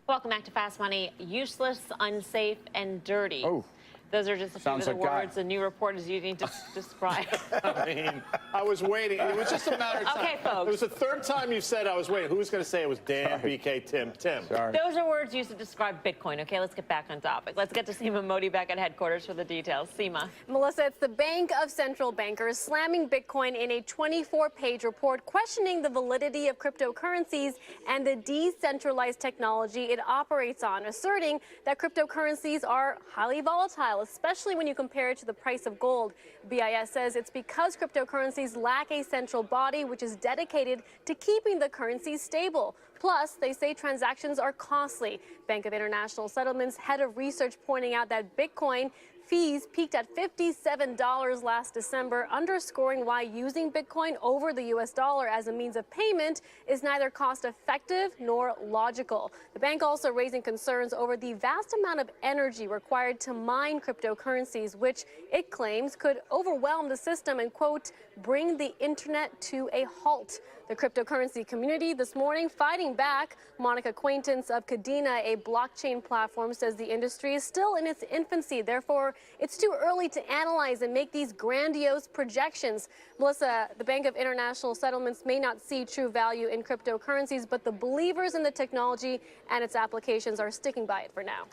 Welcome back to Fast Money. Useless, unsafe, and dirty. Oh. Those are just a few of the words a new report is using to describe. I mean, I was waiting. It was just a matter of time. Okay, folks. It was the third time you said I was waiting. Who was going to say it was Dan, BK, Tim? Sorry. Those are words used to describe Bitcoin. Okay, let's get back on topic. Let's get to Seema Modi back at headquarters for the details. Seema. Melissa, it's the Bank of Central Bankers slamming Bitcoin in a 24-page report questioning the validity of cryptocurrencies and the decentralized technology it operates on, asserting that cryptocurrencies are highly volatile, especially when you compare it to the price of gold. BIS says it's because cryptocurrencies lack a central body which is dedicated to keeping the currency stable. Plus, they say transactions are costly. Bank of International Settlements head of research pointing out that Bitcoin fees peaked at $57 last December, underscoring why using Bitcoin over the U.S. dollar as a means of payment is neither cost-effective nor logical. The bank also raising concerns over the vast amount of energy required to mine cryptocurrencies, which it claims could overwhelm the system and, quote, bring the internet to a halt. The cryptocurrency community this morning fighting back. Monica Quaintance of Kadena, a blockchain platform, says the industry is still in its infancy. Therefore, it's too early to analyze and make these grandiose projections. Melissa, the Bank of International Settlements may not see true value in cryptocurrencies, but the believers in the technology and its applications are sticking by it for now.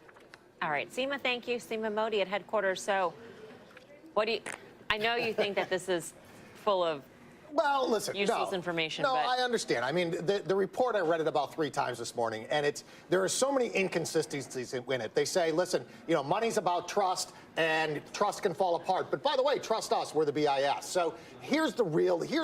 All right, Seema, thank you. Seema Modi at headquarters. So, I know you think that this is full of well, listen, useless information. No, but I understand. I mean, the report, I read it about 3 times this morning, and there are so many inconsistencies in it. They say, listen, money's about trust, and trust can fall apart. But by the way, trust us, we're the BIS. So here's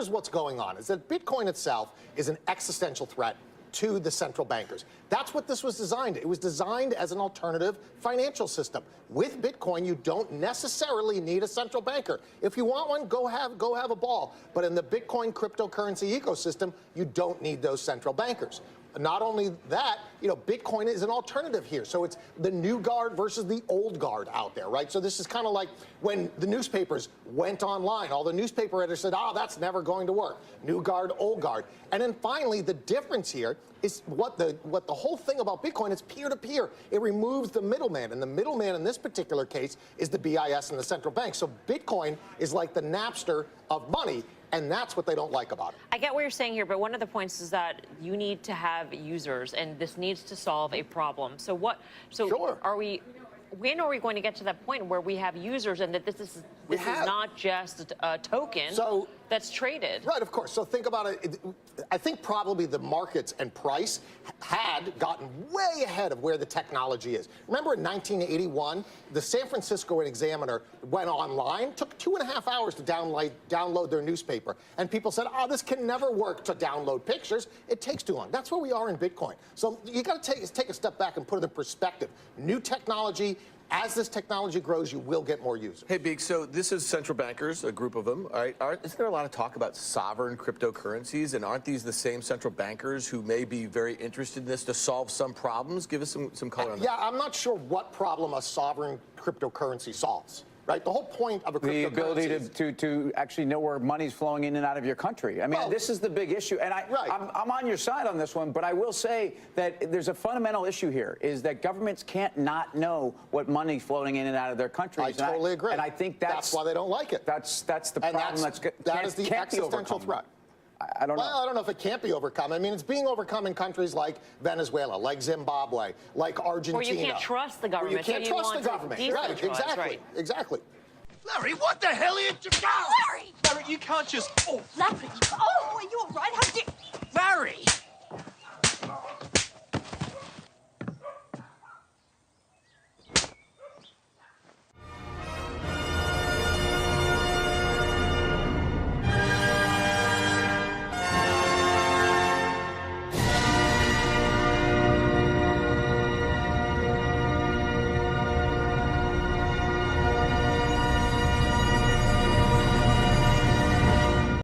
what's going on, is that Bitcoin itself is an existential threat to the central bankers. That's what this was designed. It was designed as an alternative financial system. With Bitcoin, you don't necessarily need a central banker. If you want one, go have a ball. But in the Bitcoin cryptocurrency ecosystem, you don't need those central bankers. Not only that, Bitcoin is an alternative here. So it's the new guard versus the old guard out there, right? So this is kind of like when the newspapers went online. All the newspaper editors said, that's never going to work. New guard, old guard. And then finally, the difference here is what the whole thing about Bitcoin is peer-to-peer. It removes the middleman. And the middleman in this particular case is the BIS and the central bank. So Bitcoin is like the Napster of money. And that's what they don't like about it. I get what you're saying here, but one of the points is that you need to have users, and this needs to solve a problem. So Sure. when are we going to get to that point where we have users and that this is not just a token that's traded? Right, of course. So think about it. I think probably the markets and price had gotten way ahead of where the technology is. Remember in 1981, the San Francisco Examiner went online, took 2.5 hours to download their newspaper. And people said, this can never work to download pictures. It takes too long. That's where we are in Bitcoin. So you got to take a step back and put it in perspective. New technology. As this technology grows, you will get more users. Hey, Beek, so this is central bankers, a group of them. All right, isn't there a lot of talk about sovereign cryptocurrencies? And aren't these the same central bankers who may be very interested in this to solve some problems? Give us some color on that. Yeah, I'm not sure what problem a sovereign cryptocurrency solves. Right, the whole point of a cryptocurrency, the ability to actually know where money's flowing in and out of your country. I mean, this is the big issue, and I'm on your side on this one. But I will say that there's a fundamental issue here: is that governments can't not know what money's floating in and out of their countries. I totally agree, and I think that's why they don't like it. That's the problem. That is the existential threat. I don't know. Well, I don't know if it can't be overcome. I mean, it's being overcome in countries like Venezuela, like Zimbabwe, like Argentina. Where you can't trust the government. Where you can't trust the government. Right, exactly. Right. Exactly. Larry, what the hell are you doing? Larry! Larry, you can't just... Oh, Larry! Oh, are you all right? How did... Larry!